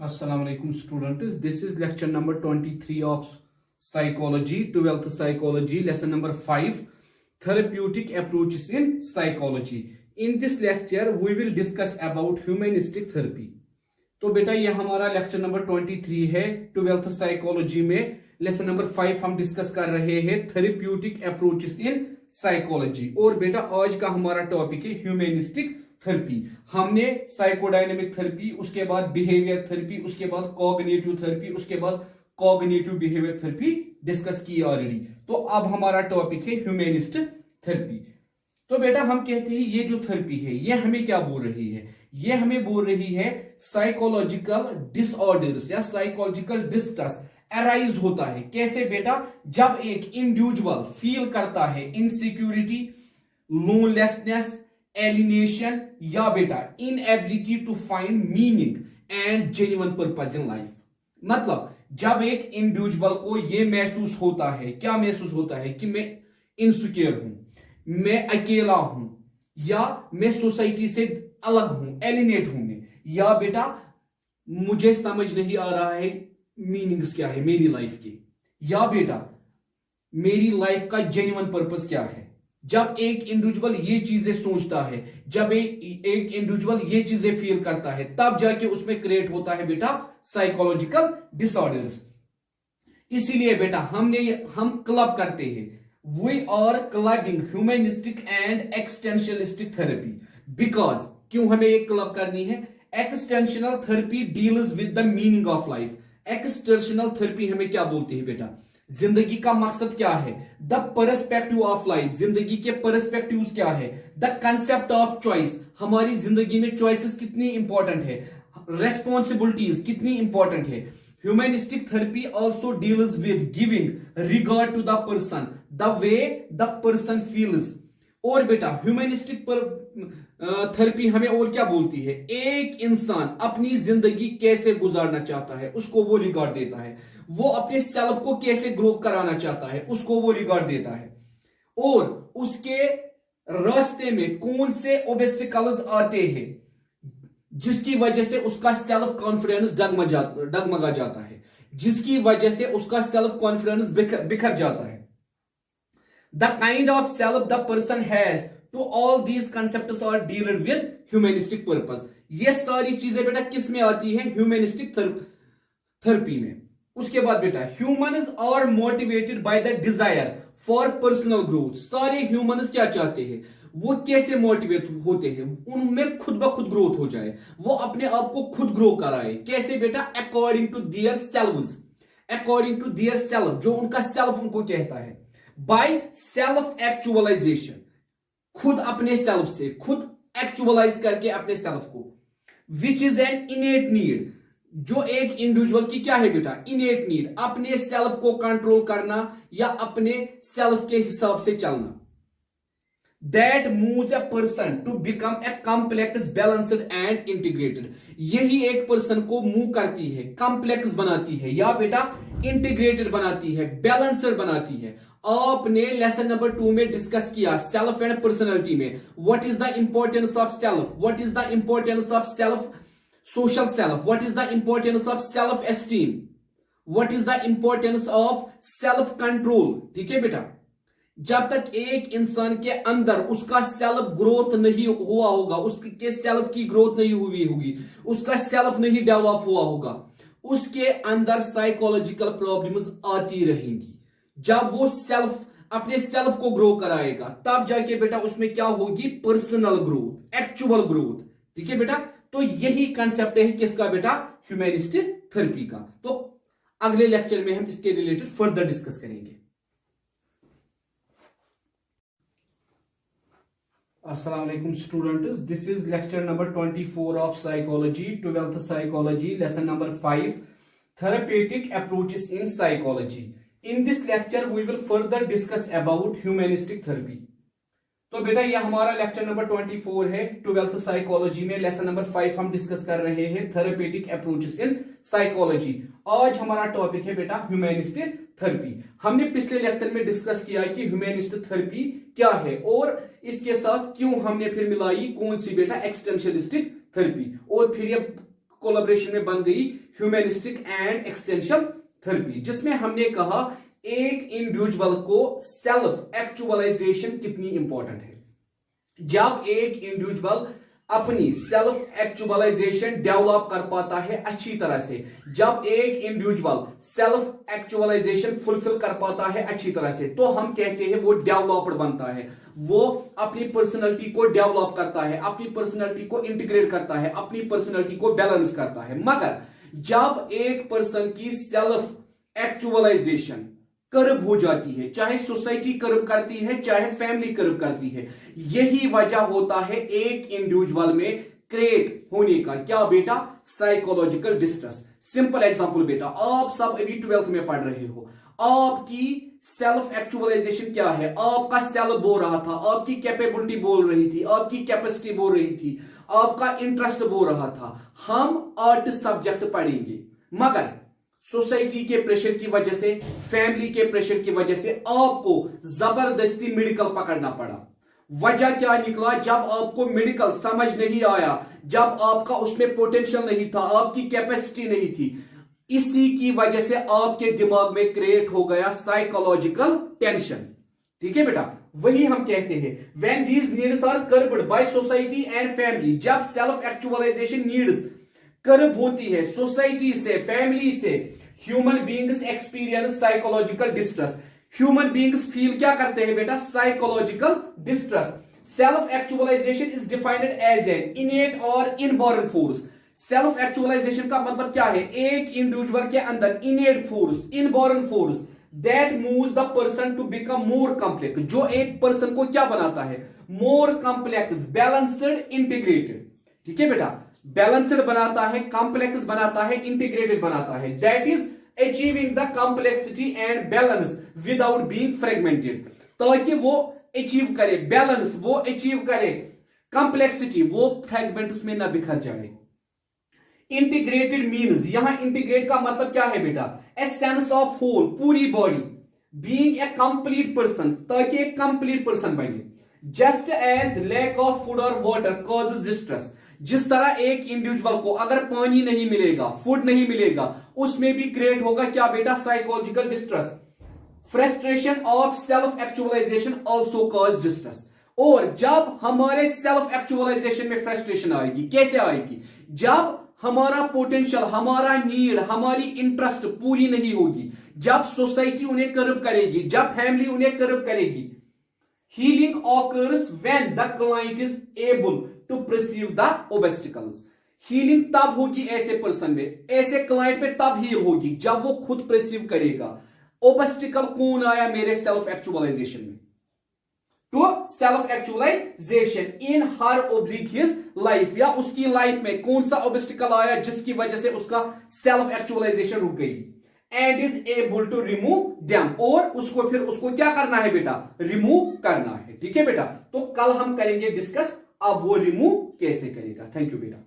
Assalamu alaikum students. This is lecture number 23 of psychology, 12th psychology, lesson number 5, therapeutic approaches in psychology. In this lecture we will discuss about humanistic therapy. तो बेटा ये हमारा lecture number 23 है 12th psychology में. Lesson number 5 हम discuss कर रहे हैं थेरेप्यूटिक अप्रोचेस इन साइकोलॉजी. और बेटा आज का हमारा टॉपिक है ह्यूमनिस्टिक थेरेपी. हमने साइकोडायनेमिक थेरेपी, उसके बाद बिहेवियर थेरेपी, उसके बाद कॉग्निटिव थेरेपी, उसके बाद कॉग्निटिव बिहेवियर थेरेपी डिस्कस की ऑलरेडी. तो अब हमारा टॉपिक है ह्यूमनिस्ट थेरेपी. तो बेटा हम कहते हैं ये जो थेरेपी है ये हमें क्या बोल रही है? ये हमें बोल रही है साइकोलॉजिकल डिसऑर्डर्स या साइकोलॉजिकल डिस्ट्रेस अराइज होता है. कैसे बेटा? जब एक इंडिविजुअल फील करता है इनसिक्योरिटी, लोनलेसनेस, एलिनेशन या बेटा inability to find meaning and genuine purpose in life. मतलब जब एक इंडिविजुअल को यह महसूस होता है, क्या महसूस होता है कि मैं इनसिक्योर हूं, मैं अकेला हूं, या मैं सोसाइटी से अलग हूं, एलिनेट हूं मैं, या बेटा मुझे समझ नहीं आ रहा है मीनिंग्स क्या है मेरी लाइफ के, या बेटा मेरी लाइफ का जेन्युइन पर्पस क्या है. जब एक इंडिविजुअल ये चीजें सोचता है, जब एक इंडिविजुअल ये चीजें फील करता है, तब जाके उसमें क्रिएट होता है बेटा साइकोलॉजिकल डिसऑर्डर्स. इसीलिए बेटा हम क्लब करते हैं, we are clubbing humanistic and extensionalistic therapy. Because क्यों हमें एक क्लब करनी है? Extensional therapy deals with the meaning of life. Extensional therapy हमें क्या बोलती है बेटा? जिंदगी का मकसद क्या है, द पर्सपेक्टिव ऑफ लाइफ, जिंदगी के पर्सपेक्टिव्स क्या है, द कंसेप्ट ऑफ चॉइस, हमारी जिंदगी में चॉइसेस कितनी इंपॉर्टेंट है, रेस्पॉन्सिबिलिटीज कितनी इंपॉर्टेंट है. Humanistic therapy also deals with giving regard to the person the way the person feels. और बेटा ह्यूमनिस्टिक थेरेपी हमें और क्या बोलती है? एक इंसान अपनी जिंदगी कैसे गुजारना चाहता है उसको वो रिगार्ड देता है. वो अपने सेल्फ को कैसे ग्रो कराना चाहता है उसको वो रिगार्ड देता है. और उसके रास्ते में कौन से ऑब्स्टिकल्स आते हैं जिसकी वजह से उसका सेल्फ कॉन्फिडेंस डगमगा जाता है, जिसकी वजह से उसका सेल्फ कॉन्फिडेंस बिखर जाता है. The kind of self the person has, to all these concepts are dealt with humanistic purpose. ये सारी चीजें बेटा किस में आती है? ह्यूमनिस्टिक थेरेपी में. उसके बाद बेटा humans are motivated by the desire for personal growth. सारे ह्यूमन्स क्या चाहते हैं? वो कैसे मोटिवेट होते हैं? उनमें खुद ब खुद ग्रोथ हो जाए, वो अपने आप को खुद ग्रो कराए. कैसे बेटा? According to their selves, according to their self, जो उनका सेल्फ उनको कहता है. बाय सेल्फ एक्चुअलाइजेशन, खुद अपने सेल्फ से खुद एक्चुअलाइज करके अपने सेल्फ को. विच इज एन इनेट नीड, जो एक इंडिविजुअल की क्या है बेटा? इनेट नीड, अपने सेल्फ को कंट्रोल करना या अपने सेल्फ के हिसाब से चलना. That moves a person to become a complex, balanced and integrated. यही एक पर्सन को मूव करती है, कॉम्प्लेक्स बनाती है, या बेटा इंटीग्रेटेड बनाती है, बैलेंसड बनाती है. आपने लेसन नंबर 2 में डिस्कस किया सेल्फ एंड पर्सनैलिटी में. What is the importance of self, what is the importance of self social self, what is the importance of self esteem, what is the importance of self control. ठीक है बेटा, जब तक एक इंसान के अंदर उसका सेल्फ ग्रोथ नहीं हुआ होगा, उसके सेल्फ की ग्रोथ नहीं हुई होगी, उसका सेल्फ नहीं डेवलप हुआ होगा, उसके अंदर साइकोलॉजिकल प्रॉब्लम्स आती रहेंगी. जब वो सेल्फ अपने सेल्फ को ग्रो कराएगा तब जाके बेटा उसमें क्या होगी? Personal growth, actual growth. ठीक है बेटा, तो यही कंसेप्ट है किसका बेटा? ह्यूमनिस्टिक थेरेपी का. तो अगले लेक्चर में हम इसके रिलेटेड फर्दर डिस्कस करेंगे. Assalamu alaikum students, this is lecture number 24 of psychology, 12th psychology, lesson number 5, therapeutic approaches in psychology. In this lecture we will further discuss about humanistic therapy. तो बेटा ये हमारा lecture number 24 है 12th psychology में. Lesson number 5 हम discuss कर रहे हैं थेरेपेटिक अप्रोचेस इन साइकोलॉजी. आज हमारा टॉपिक है बेटा ह्यूमनिस्टिक थेरेपी. हमने पिछले लेक्चर में डिस्कस किया कि ह्यूमनिस्टिक थेरेपी क्या है और इसके साथ क्यों हमने फिर मिलाई कौन सी बेटा? एक्सटेंशनलिस्टिक थेरेपी. और फिर ये कोलैबोरेशन में बन गई ह्यूमनिस्टिक एंड एक्सटेंशन थेरेपी, जिसमें हमने कहा एक इंडिविजुअल को सेल्फ एक्चुअलाइजेशन कितनी इंपॉर्टेंट है। जब एक इंडिविजुअल अपनी सेल्फ एक्चुअलाइजेशन डेवलप कर पाता है अच्छी तरह से, जब एक इंडिविजुअल सेल्फ एक्चुअलाइजेशन फुलफिल कर पाता है अच्छी तरह से, तो हम कहते हैं वो डेवलप्ड बनता है, वो अपनी पर्सनैलिटी को डेवलप करता है, अपनी पर्सनैलिटी को इंटीग्रेट करता है, अपनी पर्सनैलिटी को बैलेंस करता है। मगर जब एक पर्सन की सेल्फ एक्चुअलाइजेशन कर्व हो जाती है, चाहे सोसाइटी कर्व करती है, चाहे फैमिली कर्व करती है, यही वजह होता है एक इंडिविजुअल में क्रिएट होने का क्या बेटा, साइकोलॉजिकल डिस्ट्रेस। सिंपल एग्जांपल बेटा, आप सब अभी 12th में पढ़ रहे हो, आपकी सेल्फ एक्चुअलाइजेशन क्या है, आपका सेल्फ बोल रहा था, आपकी कैपेबिलिटी बोल रही थी, आपकी कैपेसिटी बोल रही थी, आपका इंटरेस्ट बोल रहा था। हम आर्ट सब्जेक्ट पढ़ेंगे, मगर सोसाइटी के प्रेशर की वजह से, फैमिली के प्रेशर की वजह से आपको जबरदस्ती मेडिकल पकड़ना पड़ा। वजह क्या निकला, जब आपको मेडिकल समझ नहीं आया, जब आपका उसमें पोटेंशियल नहीं था, आपकी कैपेसिटी नहीं थी, इसी की वजह से आपके दिमाग में क्रिएट हो गया साइकोलॉजिकल टेंशन। ठीक है बेटा, वही हम कहते हैं when these needs are curbed by society and family, जब सेल्फ एक्चुअलाइजेशन नीड्स कर्ब होती है सोसाइटी से, फैमिली से, human beings experience psychological distress. Human beings feel क्या करते हैं बेटा, psychological distress. Self actualization is defined as an innate और इनबॉर्न फोर्स। सेल्फ एक्चुअलाइजेशन का मतलब क्या है, एक इंडिविजुअल के अंदर innate force, inborn force that moves the person to become more complex, जो एक पर्सन को क्या बनाता है, मोर कॉम्प्लेक्स, बैलेंस्ड, इंटीग्रेटेड। ठीक है बेटा, बैलेंस्ड बनाता है, कॉम्प्लेक्स बनाता है, इंटीग्रेटेड बनाता है। That is achieving the complexity and balance without being fragmented, ताकि वो अचीव करे बैलेंस, वो अचीव करे कॉम्प्लेक्सिटी, वो फ्रेगमेंट्स में ना बिखर जाए। इंटीग्रेटेड मीन्स, यहां इंटीग्रेट का मतलब क्या है बेटा, ए सेंस ऑफ होल, पूरी body, being a complete person, ताकि एक कंप्लीट पर्सन बने। Just as lack of food और वाटर कॉजेज डिस्ट्रेस, जिस तरह एक इंडिविजुअल को अगर पानी नहीं मिलेगा, फूड नहीं मिलेगा, उसमें भी क्रिएट होगा क्या बेटा, psychological distress. Frustration of self actualization also cause distress. और जब हमारे सेल्फ एक्चुअलाइजेशन में फ्रस्ट्रेशन आएगी, कैसे आएगी, जब हमारा पोटेंशियल, हमारा नीड, हमारी इंटरेस्ट पूरी नहीं होगी, जब सोसाइटी उन्हें कर्व करेगी, जब फैमिली उन्हें कर्व करेगी। Healing occurs when the client is able to perceive the obstacles. Healing तब होगी ऐसे पर्सन में, ऐसे क्लाइंट पे तब हील होगी जब वो खुद परसीव करेगा ऑब्स्टिकल कौन आया मेरे सेल्फ एक्चुअलाइजेशन में। तो सेल्फ एक्चुअलाइजेशन इन हर ऑब्लिक हिज लाइफ, या उसकी लाइफ में कौन सा ऑब्स्टिकल आया जिसकी वजह से उसका सेल्फ एक्चुअलाइजेशन रुक गई, and is able to remove them, और उसको फिर उसको क्या करना है बेटा, रिमूव करना है। ठीक है बेटा, तो कल हम करेंगे डिस्कस अब वो रिमूव कैसे करेगा। थैंक यू बेटा।